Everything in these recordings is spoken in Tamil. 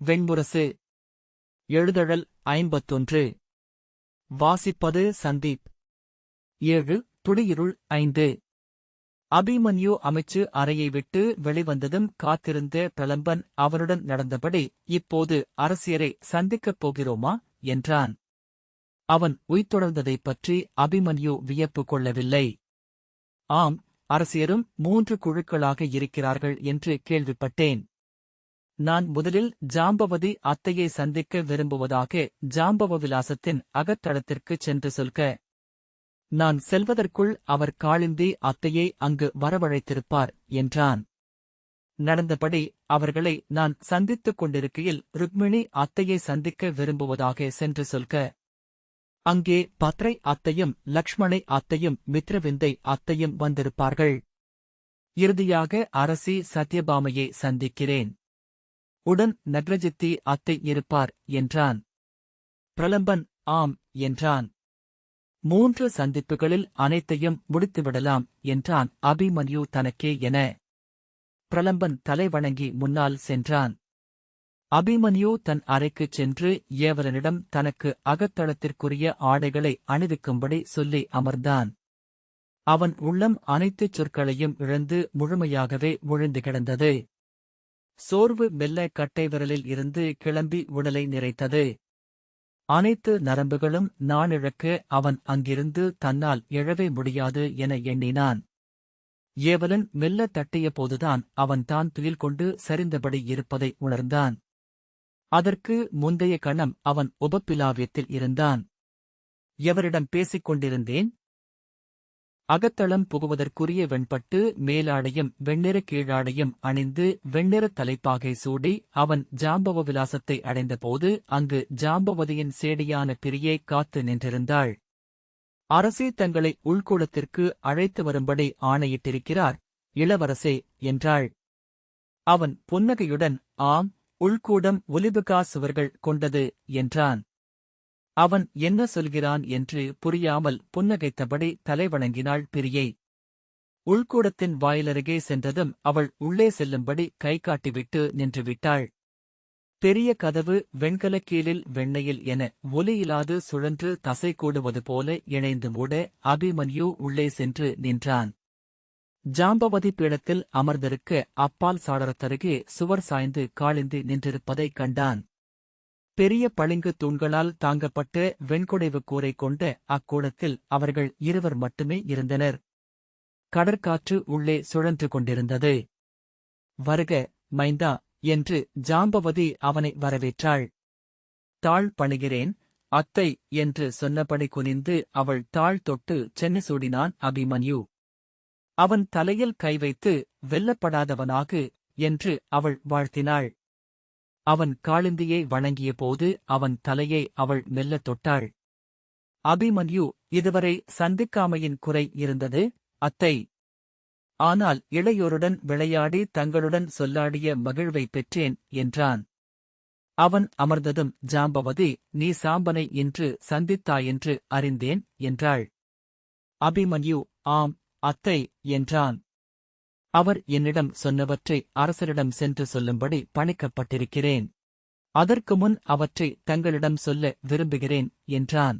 வெண்முரசு. எழுதழல் 51. வாசிப்பது சந்தீப். 7. துடியிருள் 5. அபிமன்யு அமைச்சு அறையை விட்டு வெளிவந்ததும் காத்திருந்த பிரலம்பன் அவனுடன் நடந்தபடி, இப்போது அரசியரை சந்திக்கப் போகிறோமா என்றான். அவன் உய்தொடர்ந்ததைப் பற்றி அபிமன்யு வியப்பு கொள்ளவில்லை. ஆம், அரசியரும் 3 குழுக்களாக இருக்கிறார்கள் என்று கேள்விப்பட்டேன். நான் முதலில் ஜாம்பவதி அத்தையை சந்திக்க விரும்புவதாக ஜாம்பவ விலாசத்தின் அகத்தளத்திற்குச் சென்று சொல்க. நான் செல்வதற்குள் அவர் காளிந்தி அத்தையை அங்கு வரவழைத்திருப்பார் என்றான். நடந்தபடி அவர்களை நான் சந்தித்துக் கொண்டிருக்கையில் ருக்மிணி அத்தையை சந்திக்க விரும்புவதாக சென்று சொல்க. அங்கே பத்ரை அத்தையும் லக்ஷ்மணை அத்தையும் மித்ரவிந்தை அத்தையும் வந்திருப்பார்கள். இறுதியாக அரசி சத்யபாமையை சந்திக்கிறேன். உடன் நக்ரஜித்தி அத்தை இருப்பார் என்றான். பிரலம்பன் ஆம் என்றான். 3 சந்திப்புகளில் அனைத்தையும் முடித்துவிடலாம் என்றான் அபிமன்யு தனக்கே என. பிரலம்பன் தலைவணங்கி முன்னால் சென்றான். அபிமன்யு தன் அறைக்குச் சென்று ஏவலனிடம் தனக்கு அகத்தளத்திற்குரிய ஆடைகளை அணிவிக்கும்படி சொல்லி அமர்ந்தான். அவன் உள்ளம் அனைத்துச் சொற்களையும் இழந்து முழுமையாகவே விழுந்து கிடந்தது. சோர்வு மெல்ல கட்டைவிரலில் இருந்து கிளம்பி உடலை நிறைத்தது. அனைத்து நரம்புகளும் நாணிழக்க அவன் அங்கிருந்து தன்னால் எழவே முடியாது என எண்ணினான். ஏவலன் மெல்ல தட்டிய போதுதான் அவன் தான் துயில் கொண்டு சரிந்தபடி இருப்பதை உணர்ந்தான். அதற்கு முந்தைய கணம் அவன் உபப்பிலாவியத்தில் இருந்தான். எவரிடம் பேசிக் கொண்டிருந்தேன்? அகத்தளம் புகுவதற்குரிய வெண்பட்டு மேலாடையும் வெண்ணிற கீழாடையும் அணிந்து வெண்ணிற தலைப்பாகை சூடி அவன் ஜாம்பவ விலாசத்தை அடைந்தபோது அங்கு ஜாம்பவதியின் சேடியான பிரியை காத்து நின்றிருந்தாள். அரசி தங்களை உள்கூடத்திற்கு அழைத்து வரும்படி ஆணையிட்டிருக்கிறார் இளவரசே என்றாள். அவன் புன்னகையுடன் ஆம், உள்கூடம் ஒலிபுகா சுவர்கள் கொண்டது என்றான். அவன் என்ன சொல்கிறான் என்று புரியாமல் புன்னகைத்தபடி தலைவணங்கினாள் பிரியை. உள்கூடத்தின் வாயிலருகே சென்றதும் அவள் உள்ளே செல்லும்படி கை காட்டிவிட்டு நின்றுவிட்டாள். பெரிய கதவு வெண்கலக் கீழில் வெண்ணையில் என ஒலியிலாது சுழன்று தசை கூடுவது போல இணைந்து மூட அபிமன்யு உள்ளே சென்று நின்றான். ஜாம்பவதி பீடத்தில் அமர்ந்திருக்க அப்பால் சாளரத்தருகே சுவர் சாய்ந்து காளிந்தி நின்றிருப்பதைக் கண்டான். பெரிய பளிங்கு தூண்களால் தாங்கப்பட்ட வெண்குடைவு கூரை கொண்ட அக்கூடத்தில் அவர்கள் இருவர் மட்டுமே இருந்தனர். கடற்காற்று உள்ளே சுழன்று கொண்டிருந்தது. வருக மைந்தா என்று ஜாம்பவதி அவனை வரவேற்றாள். தாழ் பணிகிறேன் அத்தை என்று சொன்னபடி குனிந்து அவள் தாழ் தொட்டு சென்னு சூடினான் அபிமன்யு. அவன் தலையில் கை வைத்து வெல்லப்படாதவனாகு என்று அவள் வாழ்த்தினாள். அவன் காளிந்தியை வணங்கிய போது அவன் தலையை அவள் மெல்லத் தொட்டாள். அபிமன்யு இதுவரை சந்திக்காமையின் குறை இருந்தது அத்தை. ஆனால் இளையோருடன் விளையாடி தங்களுடன் சொல்லாடிய மகிழ்வை பெற்றேன் என்றான். அவன் அமர்ந்ததும் ஜாம்பவதி நீ சாம்பனை இன்று சந்தித்தாயென்று அறிந்தேன் என்றாள். அபிமன்யு ஆம் அத்தை என்றான். அவர் என்னிடம் சொன்னவற்றை அரசரிடம் சென்று சொல்லும்படி பணிக்கப்பட்டிருக்கிறேன். அதற்கு முன் அவற்றை தங்களிடம் சொல்ல விரும்புகிறேன் என்றான்.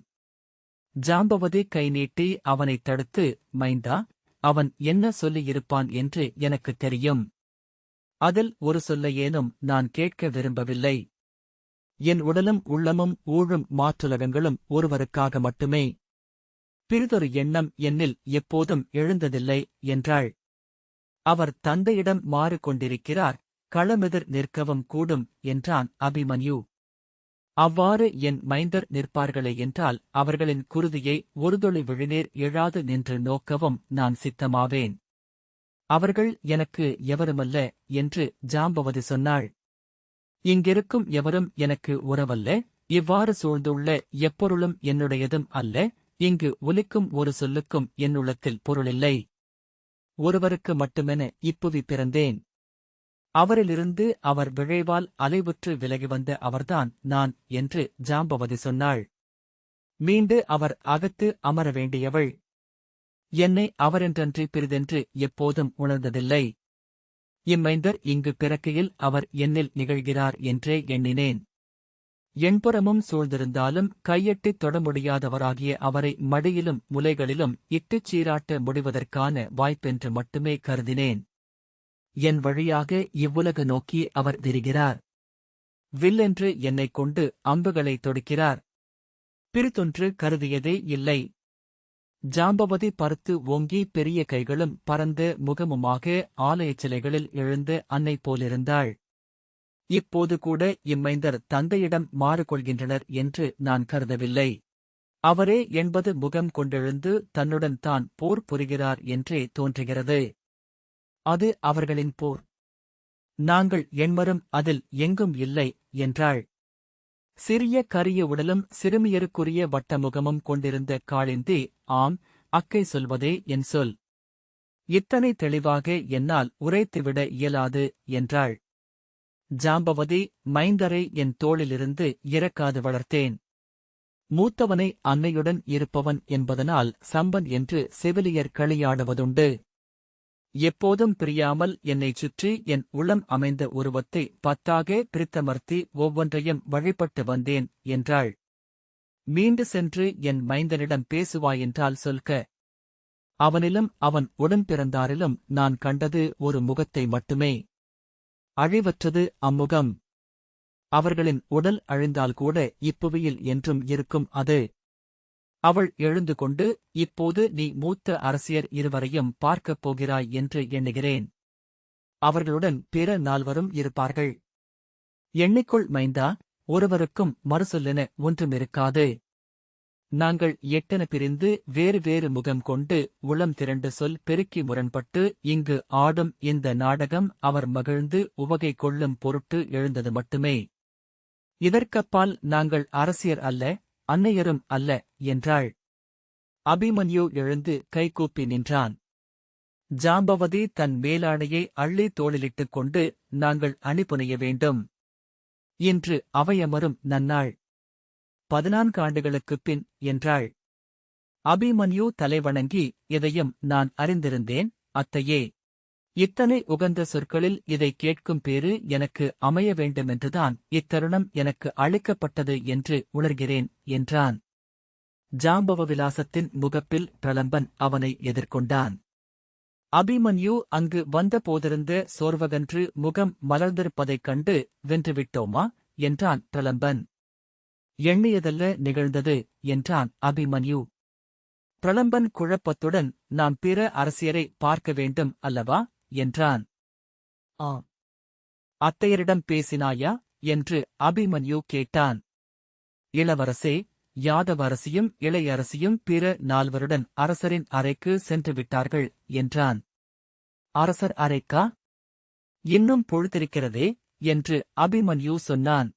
ஜாம்பவதி கை நீட்டி அவனைத் தடுத்து மைந்தா, அவன் என்ன சொல்லியிருப்பான் என்று எனக்குத் தெரியும். அதில் ஒரு சொல்லையேனும் நான் கேட்க விரும்பவில்லை. என் உடலும் உள்ளமும் ஊழும் மாற்றுலகங்களும் ஒருவருக்காக மட்டுமே. பிறிதொரு எண்ணம் என்னில் எப்போதும் எழுந்ததில்லை என்றாள். அவர் தந்தையிடம் மாறு கொண்டிருக்கிறார், களமெதிர் நிற்கவும் கூடும் என்றான் அபிமன்யு. அவ்வாறு என் மைந்தர் நிற்பார்களே என்றால் அவர்களின் குருதியை ஒருதொளி விழிநீர் எழாது நின்று நோக்கவும் நான் சித்தமாவேன். அவர்கள் எனக்கு எவருமல்ல என்று ஜாம்பவதி சொன்னாள். இங்கிருக்கும் எவரும் எனக்கு உறவல்ல, இவ்வாறு சூழ்ந்துள்ள எப்பொருளும் என்னுடையதும் அல்ல, இங்கு ஒலிக்கும் ஒரு சொல்லுக்கும் என்னுள்ளத்தில் பொருளில்லை. ஒருவருக்கு மட்டுமென இப்புவி பிறந்தேன். அவரிலிருந்து அவர் விழைவால் அலைவுற்று விலகி வந்த அவர்தான் நான் என்று ஜாம்பவதி சொன்னாள். மீண்டு அவர் அகத்து அமர வேண்டியவள். என்னை அவரென்றன்றி பிறிதென்று எப்போதும் உணர்ந்ததில்லை. இம்மைந்தர் இங்கு பிறக்கையில் அவர் என்னில் நிகழ்கிறார் என்றே எண்ணினேன். எண்புறமும் சூழ்ந்திருந்தாலும் கையெட்டித் தொட முடியாதவராகிய அவரை மடியிலும் முலைகளிலும் இட்டுச் சீராட்ட முடிவதற்கான வாய்ப்பென்று மட்டுமே கருதினேன். என் வழியாக இவ்வுலக நோக்கி அவர் திரிகிறார். வில்லென்று என்னைக் கொண்டு அம்புகளை தொடுக்கிறார். பிறிதொன்று கருதியதே இல்லை. ஜாம்பவதி பருத்து ஓங்கி பெரிய கைகளும் பரந்த முகமுமாக ஆலயச் சிலைகளில் எழுந்த அன்னை போலிருந்தாள். இப்போது கூட இம்மைந்தர் தந்தையிடம் மாறுகொள்கின்றனர் என்று நான் கருதவில்லை. அவரே 80 முகம் கொண்டெழுந்து தன்னுடன் தான் போர் புரிகிறார் என்றே தோன்றுகிறது. அது அவர்களின் போர். நாங்கள் எண்மரும் அதில் எங்கும் இல்லை என்றாள். சிறிய கரிய உடலும் சிறுமியருக்குரிய வட்டமுகமும் கொண்டிருந்த காளிந்தி, ஆம், அக்கை சொல்வதே என் சொல். இத்தனை தெளிவாக என்னால் உரைத்துவிட இயலாது என்றாள். ஜாம்பவதி, மைந்தரை என் தோளிலிருந்து இறக்காது வளர்த்தேன். மூத்தவனை அன்னையுடன் இருப்பவன் என்பதனால் சம்பன் என்று செவிலியர் களியாடுவதுண்டு. எப்போதும் பிரியாமல் என்னைச் சுற்றி என் உளம் அமைந்த உருவத்தை 10ஆக பிரித்தமர்த்தி ஒவ்வொன்றையும் வழிபட்டு வந்தேன் என்றாள். மீண்டு சென்று என் மைந்தனிடம் பேசுவாயென்றால் சொல்க. அவனிலும் அவன் உடன்பிறந்தாரிலும் நான் கண்டது ஒரு முகத்தை மட்டுமே. அழிவற்றது அம்முகம். அவர்களின் உடல் அழிந்தால் கூட இப்புவியில் என்றும் இருக்கும் அது. அவள் எழுந்து கொண்டு, இப்போது நீ மூத்த அரசியர் இருவரையும் பார்க்கப் போகிறாய் என்று எண்ணுகிறேன். அவர்களுடன் பிற 4வரும் இருப்பார்கள். எண்ணிக்கொள் மைந்தா, ஒருவருக்கும் மறுசொல்லென ஒன்றுமிருக்காது. நாங்கள் 8 பிரிந்து வேறு வேறு முகம் கொண்டு உளம் திரண்டு சொல் பெருக்கி முரண்பட்டு இங்கு ஆடும் இந்த நாடகம் அவர் மகிழ்ந்து உவகை கொள்ளும் பொருட்டு எழுந்தது மட்டுமே. இதற்கப்பால் நாங்கள் அரசியர் அல்ல, அன்னையரும் அல்ல என்றாள். அபிமன்யு எழுந்து கைகூப்பி நின்றான். ஜாம்பவதி தன் மேலாடையை அள்ளி தோளிலிட்டுக் கொண்டு, நாங்கள் அணிபுனைய வேண்டும். இன்று அவையமரும் நன்னாள். 14 ஆண்டுகளுக்குப் பின் என்றாள். அபிமன்யு தலைவணங்கி, இதையும் நான் அறிந்திருந்தேன், அத்தையே. இத்தனை உகந்த சொற்களில் இதை கேட்கும் பேறு எனக்கு அமைய வேண்டுமென்றுதான் இத்தருணம் எனக்கு அளிக்கப்பட்டது என்று உணர்கிறேன் என்றான். ஜாம்பவ விலாசத்தின் முகப்பில் பிரலம்பன் அவனை எதிர்கொண்டான். அபிமன்யு அங்கு வந்த போதிருந்த சோர்வகன்று முகம் மலர்ந்திருப்பதைக் கண்டு, வென்றுவிட்டோமா என்றான் பிரலம்பன். எண்ணியதல்ல நிகழ்ந்தது என்றான் அபிமன்யு. பிரலம்பன் குழப்பத்துடன், நாம் பிற அரசியரை பார்க்க வேண்டும் அல்லவா என்றான். ஆம். அத்தையரிடம் பேசினாயா என்று அபிமன்யு கேட்டான். இளவரசே, யாதவ அரசியும் இளையரசியும் பிற 4வருடன் அரசரின் அறைக்கு சென்று விட்டார்கள் என்றான். அரசர் அறைக்கா? இன்னும் பொழுதிருக்கிறதே என்று அபிமன்யு சொன்னான்.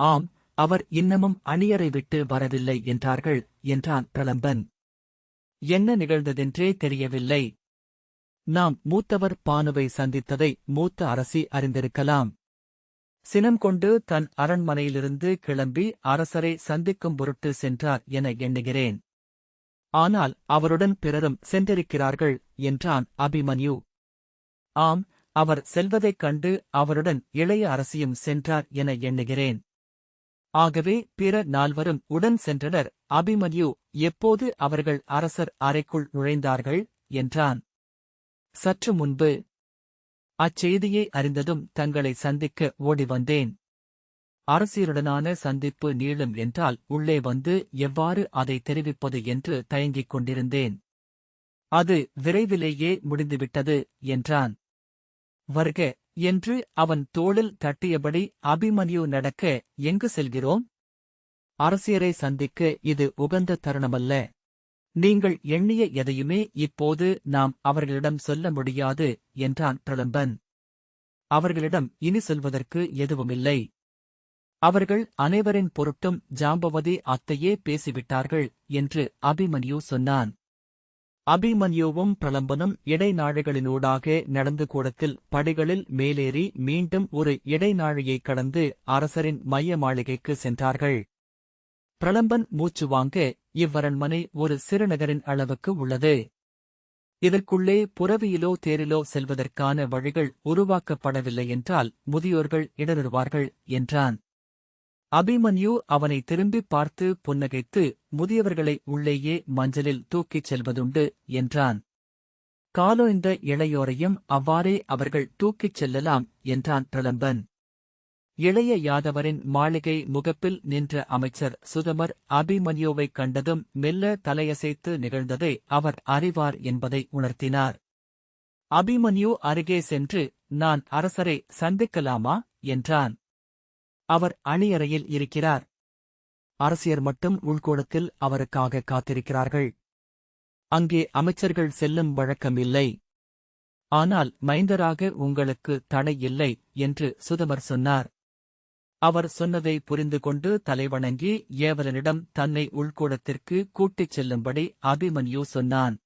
ஆம், அவர் இன்னமும் அணியரை விட்டு வரவில்லை என்றார்கள் என்றான் பிரலம்பன். என்ன நிகழ்ந்ததென்றே தெரியவில்லை. நாம் மூத்தவர் பானுவை சந்தித்ததை மூத்த அரசி அறிந்திருக்கலாம். சினம் கொண்டு தன் அரண்மனையிலிருந்து கிளம்பி அரசரை சந்திக்கும் பொருட்டு சென்றார் என எண்ணுகிறேன். ஆனால் அவருடன் பிறரும் சென்றிருக்கிறார்கள் என்றான் அபிமன்யு. ஆம், அவர் செல்வதைக் கண்டு அவருடன் இளைய அரசியும் சென்றார் என எண்ணுகிறேன். ஆகவே பிற 4வரும் உடன் சென்றனர். அபிமன்யு, எப்போது அவர்கள் அரசர் அறைக்குள் நுழைந்தார்கள் என்றான். சற்று முன்பு. அச்செய்தியை அறிந்ததும் தங்களை சந்திக்க ஓடி வந்தேன். அரசியருடனான சந்திப்பு நீளும் என்றால் உள்ளே வந்து எவ்வாறு அதை தெரிவிப்பது என்று தயங்கிக் கொண்டிருந்தேன். அது விரைவிலேயே முடிந்துவிட்டது என்றான். வருக என்று அவன் தோளில் தட்டியபடி அபிமன்யு நடக்க, எங்கு செல்கிறோம்? அரசியரை சந்திக்க இது உகந்த தருணமல்ல. நீங்கள் எண்ணிய எதையுமே இப்போது நாம் அவர்களிடம் சொல்ல முடியாது என்றான் பிரலம்பன். அவர்களிடம் இனி சொல்வதற்கு எதுவுமில்லை. அவர்கள் அனைவரின் பொருட்டும் ஜாம்பவதி அத்தையே பேசிவிட்டார்கள் என்று அபிமன்யு சொன்னான். அபிமன்யுவும் பிரலம்பனும் இடைநாழிகளினூடாக நடந்து கூடத்தில் படிகளில் மேலேறி மீண்டும் ஒரு இடைநாழியைக் கடந்து அரசரின் மைய மாளிகைக்கு சென்றார்கள். பிரலம்பன் மூச்சு வாங்க, இவ்வரண்மனை ஒரு சிறுநகரின் அளவுக்கு உள்ளது. இதற்குள்ளே புரவியிலோ தேரிலோ செல்வதற்கான வழிகள் உருவாக்கப்படவில்லை என்றால் முதியோர்கள் இடறுவார்கள் என்றான். அபிமன்யு அவனை திரும்பிப் பார்த்து புன்னகைத்து, முதியவர்களை உள்ளேயே மஞ்சளில் தூக்கிச் செல்வதுண்டு என்றான். காலோய்ந்த இளையோரையும் அவ்வாறே அவர்கள் தூக்கிச் செல்லலாம் என்றான் பிரலம்பன். இளைய யாதவரின் மாளிகை முகப்பில் நின்ற அமைச்சர் சுதமர் அபிமன்யுவைக் கண்டதும் மெல்ல தலையசைத்து நிகழ்ந்ததை அவர் அறிவார் என்பதை உணர்த்தினார். அபிமன்யு அருகே சென்று, நான் அரசரை சந்திக்கலாமா என்றான். அவர் அணியறையில் இருக்கிறார். அரசியர் மட்டும் உள்கூடத்தில் அவருக்காக காத்திருக்கிறார்கள். அங்கே அமைச்சர்கள் செல்லும் வழக்கமில்லை. ஆனால் மைந்தராக உங்களுக்கு தடை இல்லை என்று சுதமர் சொன்னார். அவர் சொன்னதை புரிந்து கொண்டு தலைவணங்கி ஏவலனிடம் தன்னை உள்கூடத்திற்கு கூட்டிச் செல்லும்படி அபிமன்யு சொன்னான்.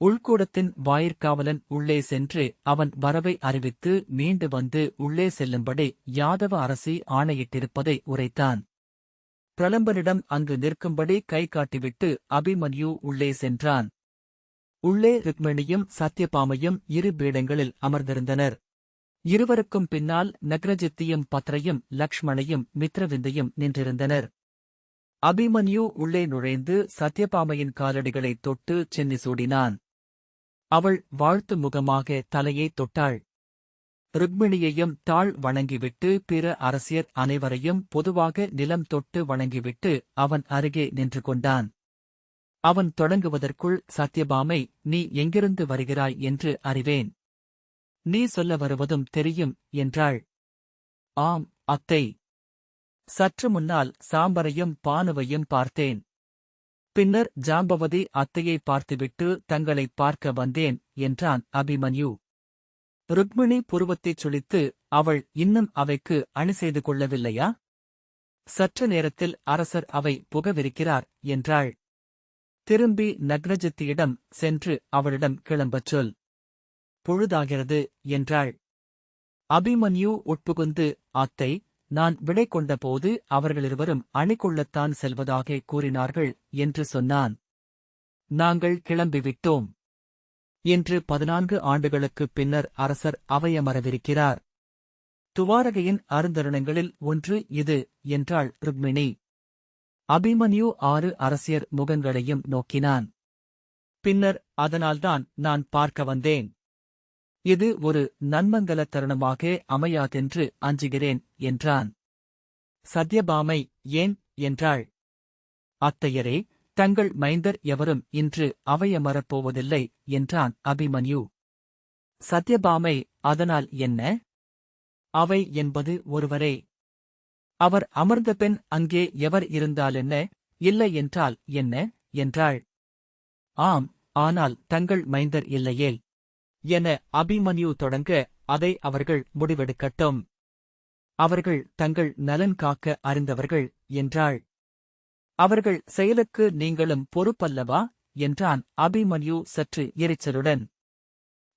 உள்கூடத்தின் வாயிற்காவலன் உள்ளே சென்று அவன் வரவை அறிவித்து மீண்டு வந்து உள்ளே செல்லும்படி யாதவ அரசி ஆணையிட்டிருப்பதை உரைத்தான். பிரலம்பனிடம் அங்கு நிற்கும்படி கை காட்டிவிட்டு அபிமன்யு உள்ளே சென்றான். உள்ளே ருக்மிணியும் சத்யபாமையும் இரு பீடங்களில் அமர்ந்திருந்தனர். இருவருக்கும் பின்னால் நக்ரஜித்தியும் பத்ரையும் லக்ஷ்மணையும் மித்ரவிந்தையும் நின்றிருந்தனர். அபிமன்யு உள்ளே நுழைந்து சத்யபாமையின் காலடிகளைத் தொட்டு சென்னி சூடினான். அவள் வாழ்த்து முகமாக தலையைத் தொட்டாள். ருக்மிணியையும் தாழ் வணங்கிவிட்டு பிற அரசியர் அனைவரையும் பொதுவாக நிலம் தொட்டு வணங்கிவிட்டு அவன் அருகே நின்று கொண்டான். அவன் தொடங்குவதற்குள் சத்யபாமை, நீ எங்கிருந்து வருகிறாய் என்று அறிவேன். நீ சொல்ல வருவதும் தெரியும் என்றாள். ஆம் அத்தை. சற்று முன்னால் சாம்பரையும் பானுவையும் பார்த்தேன். பின்னர் ஜாம்பவதி அத்தையை பார்த்துவிட்டு தங்களைப் பார்க்க வந்தேன் என்றான் அபிமன்யு. ருக்மிணி புருவத்தைச் சுளித்து, அவள் இன்னும் அவைக்கு அணி செய்து கொள்ளவில்லையா? சற்று நேரத்தில் அரசர் அவை புகவிருக்கிறார் என்றாள். திரும்பி நக்ரஜித்தியிடம் சென்று அவளிடம் கிளம்பச் சொல். பொழுதாகிறது என்றாள். அபிமன்யு உட்புகுந்து, அத்தை, நான் விடை கொண்டபோது அவர்களிருவரும் அணிகொள்ளத்தான் செல்வதாக கூறினார்கள் என்று சொன்னான். நாங்கள் கிளம்பிவிட்டோம். இன்று 14 ஆண்டுகளுக்குப் பின்னர் அரசர் அவையமரவிருக்கிறார். துவாரகையின் அருந்தருணங்களில் ஒன்று இது என்றாள் ருக்மிணி. அபிமன்யு 6 அரசியர் முகங்களையும் நோக்கினான். பின்னர், அதனால்தான் நான் பார்க்க வந்தேன். இது ஒரு நன்மங்கல தருணமாக அமையாதென்று அஞ்சுகிறேன் என்றான். சத்யபாமை, ஏன் என்றாள். அத்தையரே, தங்கள் மைந்தர் எவரும் இன்று அவையமரப் போவதில்லை என்றான் அபிமன்யு. சத்யபாமை, அதனால் என்ன? அவை என்பது ஒருவரே. அவர் அமர்ந்த பெண் அங்கே எவர் இருந்தாலென்ன, இல்லை என்றால் என்ன என்றாள். ஆம், ஆனால் தங்கள் மைந்தர் இல்லையேல் என அபிமன்யு தொடங்க, அதை அவர்கள் முடிவெடுக்கட்டும். அவர்கள் தங்கள் நலன் காக்க அறிந்தவர்கள் என்றாள். அவர்கள் செயலுக்கு நீங்களும் பொறுப்பல்லவா என்றான் அபிமன்யு சற்று எரிச்சலுடன்.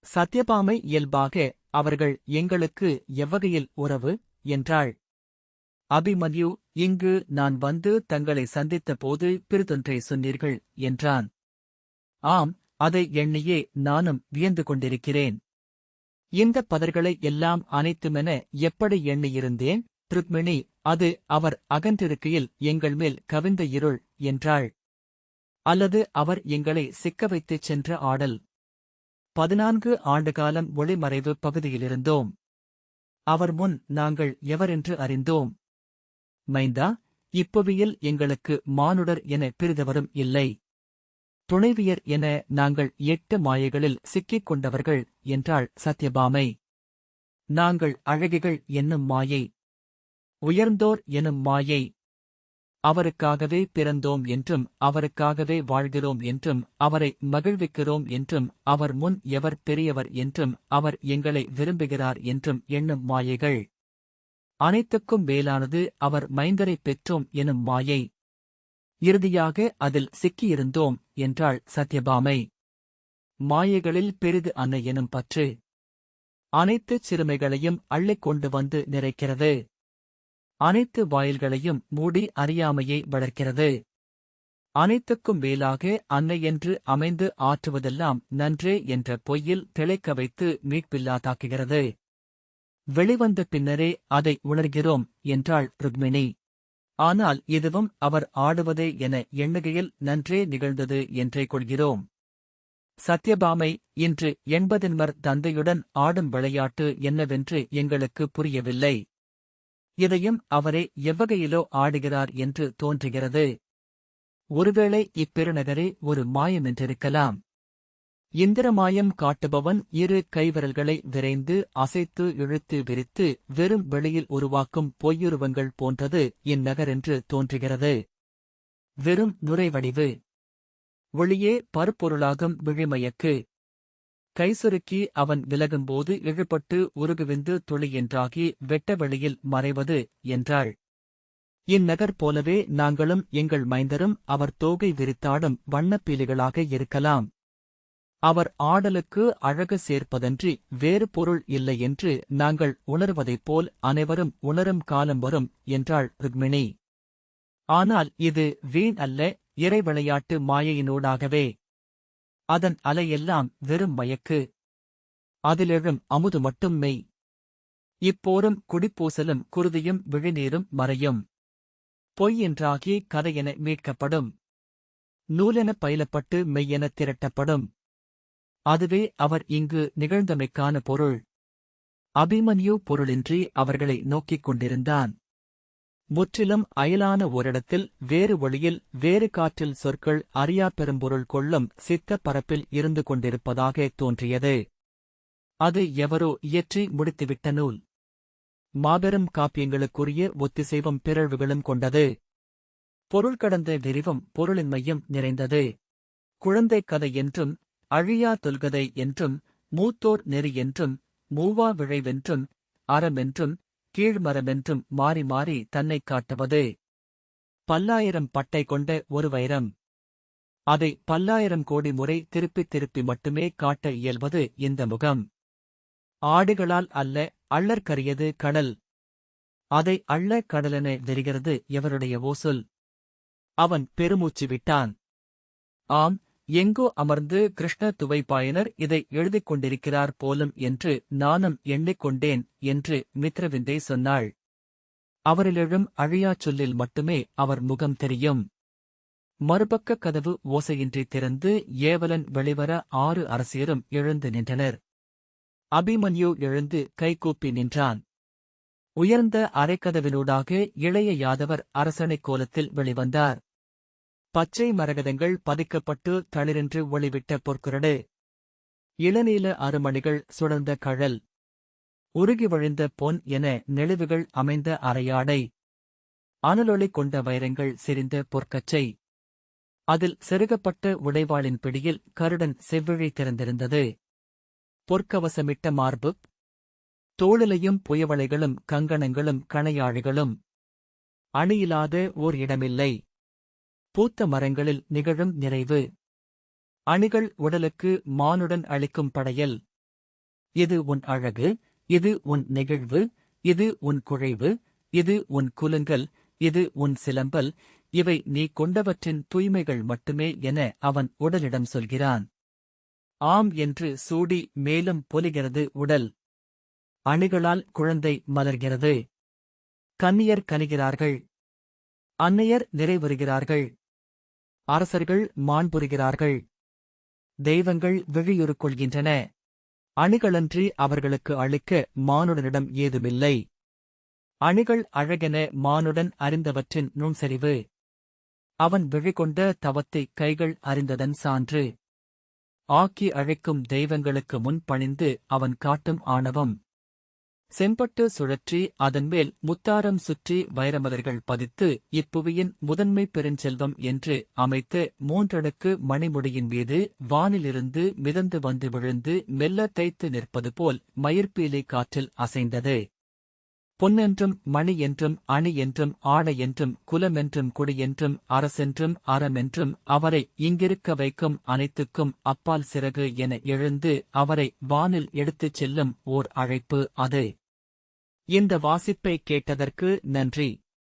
சத்யபாமை இயல்பாக, அவர்கள் எங்களுக்கு எவ்வகையில் உறவு என்றாள். அபிமன்யு, இங்கு நான் வந்து தங்களை சந்தித்த போது பிறிதொன்றை சொன்னீர்கள் என்றான். ஆம், அதை எண்ணியே நானும் வியந்து கொண்டிருக்கிறேன். இந்தப் பதர்களை எல்லாம் அனைத்துமென எப்படி எண்ணியிருந்தேன் ருக்மிணி, அது அவர் அகன்றிருக்கையில் எங்கள் மேல் கவிந்த இருள் என்றாள். அல்லது அவர் எங்களை சிக்க வைத்துச் சென்ற ஆடல். 14 ஆண்டுகாலம் ஒளிமறைவு பகுதியிலிருந்தோம். அவர் முன் நாங்கள் எவரென்று அறிந்தோம். மைந்தா, இப்புவியில் எங்களுக்கு மானுடர் என பிறிதவரும் இல்லை. துணைவியர் என நாங்கள் 8 மாயைகளில் சிக்கிக் கொண்டவர்கள் என்றாள் சத்யபாமை. நாங்கள் அழகிகள் என்னும் மாயை, உயர்ந்தோர் எனும் மாயை. அவருக்காகவே பிறந்தோம் என்றும் அவருக்காகவே வாழ்கிறோம் என்றும் அவரை மகிழ்விக்கிறோம் என்றும் அவர் முன் எவர் பெரியவர் என்றும் அவர் எங்களை விரும்புகிறார் என்றும் எண்ணும் மாயைகள். அனைத்துக்கும் மேலானது அவர் மைந்தரைப் பெற்றோம் எனும் மாயை. இறுதியாக அதில் சிக்கியிருந்தோம் என்றாள் சத்யபாமை. மாயைகளில் பெரிது அன்னை எனும் பற்று அனைத்துச் சிறுமைகளையும் அள்ளிக் கொண்டு வந்து நிறைக்கிறது. அனைத்து வாயில்களையும் மூடி அறியாமையை வளர்க்கிறது. அனைத்துக்கும் மேலாக அன்னை என்று அமைந்து ஆற்றுவதெல்லாம் நன்றே என்ற பொய்யில் திளைக்க வைத்து மீட்பில்லாதாக்குகிறது. வெளிவந்த பின்னரே அதை உணர்கிறோம் என்றாள் ருக்மிணி. ஆனால் இதுவும் அவர் ஆடுவதே என எண்ணுகையில் நன்றே நிகழ்ந்தது என்றே கொள்கிறோம். சத்யபாமை இன்று 80 தந்தையுடன் ஆடும் விளையாட்டு என்னவென்று எங்களுக்கு புரியவில்லை. இதையும் அவரே எவ்வகையிலோ ஆடுகிறார் என்று தோன்றுகிறது. ஒருவேளை இப்பெருநகரே ஒரு மாயமென்றிருக்கலாம். இந்திரமாயம் காட்டுபவன் இரு கைவிரல்களை விரைந்து அசைத்து இழுத்து விரித்து வெறும் வெளியில் உருவாக்கும் பொய்யுருவங்கள் போன்றது இந்நகரென்று தோன்றுகிறது. வெறும் நுரைவடிவு. ஒளியே பருப்பொருளாகும் விழிமயக்கு. கைசுருக்கி அவன் விலகும்போது இழுபட்டு உருகுவிந்து துளி என்றாகி வெட்ட வெளியில் மறைவது என்றாள். இந்நகர் போலவே நாங்களும் எங்கள் மைந்தரும் அவர் தோகை விரித்தாடும் வண்ணப்பீலிகளாக இருக்கலாம். அவர் ஆடலுக்கு அழகு சேர்ப்பதன்றி வேறு பொருள் இல்லை என்று நாங்கள் உணர்வதைப் போல் அனைவரும் உணரும் காலம் வரும் என்றாள் ருக்மிணி. ஆனால் இது வீண் அல்ல, இறை விளையாட்டு மாயையினூடாகவே. அதன் அலையெல்லாம் வெறும் மயக்கு. அதிலெழும் அமுது மட்டும் மெய். இப்போரும் குடிப்பூசலும் குருதியும் விழிநீரும் மறையும். பொய் என்றாகி கதையென மீட்கப்படும். நூலென பயிலப்பட்டு மெய்யென திரட்டப்படும். அதுவே அவர் இங்கு நிகழ்ந்தமைக்கான பொருள். அபிமன்யு பொருளின்றி அவர்களை நோக்கிக் கொண்டிருந்தான். முற்றிலும் அயலான ஓரிடத்தில் வேறு ஒளியில் வேறு காற்றில் சொற்கள் அறியா பெரும்பொருள் கொள்ளும் சித்த பரப்பில் இருந்து கொண்டிருப்பதாக தோன்றியது. அது எவரோ இயற்றி முடித்துவிட்ட நூல். மாபெரும் காப்பியங்களுக்குரிய ஒத்திசைவும் பிறழ்வுகளும் கொண்டது. பொருள் கடந்த விரிவும் பொருளின்மையும் நிறைந்தது. குழந்தைக் கதை என்றும் அழியா தொல்கதை என்றும் மூத்தோர் நெறி என்றும் மூவா விழைவென்றும் அறமென்றும் கீழ்மரமென்றும் மாறி மாறி தன்னைக் காட்டுவது. 1000 பட்டை கொண்ட ஒரு வைரம். அதை 1000 கோடி முறை திருப்பித் திருப்பி மட்டுமே காட்ட இயல்வது இந்த முகம். ஆடுகளால் அல்ல, அள்ளற்கரியது கடல். அதை அள்ள கடலென வெறுகிறது எவருடைய ஓசொல். அவன் பெருமூச்சு விட்டான். ஆம், எங்கோ அமர்ந்து கிருஷ்ண துவைபாயனர் இதை எழுதிக் கொண்டிருக்கிறார் போலும் என்று நானும் எண்ணிக்கொண்டேன் என்று மித்ரவிந்தை சொன்னாள். அவரிலெழும் அழியாச் சொல்லில் மட்டுமே அவர் முகம் தெரியும். மறுபக்க கதவு ஓசையின்றி திறந்து ஏவலன் வெளிவர 6 அரசியரும் எழுந்து நின்றனர். அபிமன்யு எழுந்து கைகூப்பி நின்றான். உயர்ந்த அரைக்கதவினூடாக இளைய யாதவர் அரசணைக் கோலத்தில் வெளிவந்தார். பச்சை மரகதங்கள் பதிக்கப்பட்டு தளிரென்று ஒளிவிட்ட பொற்குரடு. இளநீல அருமணிகள் சுழந்த கழல். உருகி வழிந்த பொன் என நெளிவுகள் அமைந்த அரையாடை. அனலொளி கொண்ட வைரங்கள் செறிந்த பொற்கச்சை. அதில் செருகப்பட்ட உடைவாளின் பிடியில் கருடன் செவ்விழி திறந்திருந்தது. பொற்கவசமிட்ட மார்பு. தோளிலையும் புயவளைகளும் கங்கணங்களும் கணையாழிகளும். அணியில்லாத ஓர் இடமில்லை. பூத்த மரங்களில் நிகழும் நிறைவு. அணிகள் உடலுக்கு மானுடன் அளிக்கும் படையல். இது உன் அழகு, இது உன் நெகிழ்வு, இது உன் குழைவு, இது உன் குலுங்கல், இது உன் சிலம்பல், இவை நீ கொண்டவற்றின் தூய்மைகள் மட்டுமே என அவன் உடலிடம் சொல்கிறான். ஆம் என்று சூடி மேலும் பொலிகிறது உடல். அணிகளால் குழந்தை மலர்கிறது. கன்னியர் கனிகிறார்கள். அன்னையர் நிறைவுறுகிறார்கள். அரசர்கள் மாண்புறுகிறார்கள். தெய்வங்கள் விழியுறுக்கொள்கின்றன. அணிகளன்றி அவர்களுக்கு அளிக்க மானுடனிடம் ஏதுமில்லை. அணிகள் அழகென மானுடன் அறிந்தவற்றின் நுண்செறிவு. அவன் விழிகொண்ட தவத்தை கைகள் அறிந்ததன் சான்று. ஆக்கி அழைக்கும் தெய்வங்களுக்கு முன் பணிந்து அவன் காட்டும் ஆணவம். செம்பட்டு சுழற்றி அதன்மேல் முத்தாரம் சுற்றி வைரமலர்கள் பதித்து இப்புவியின் முதன்மை பெருஞ்செல்வம் என்று அமைத்து 3 அடுக்கு மணிமுடியின் மீது வானிலிருந்து மிதந்து வந்து விழுந்து மெல்ல தைத்து நிற்பது போல் மயிர்பீலி காற்றில் அசைந்தது. பொன்னென்றும் மணி என்றும் அணி என்றும் ஆடை என்றும் குலமென்றும் குடியென்றும் அரசென்றும் அறமென்றும் அவரை இங்கிருக்க வைக்கும் அனைத்துக்கும் அப்பால் சிறகு என எழுந்து அவரை வானில் எடுத்துச் செல்லும் ஓர் அழைப்பு அது. இந்த வாசிப்பை கேட்டதற்கு நன்றி.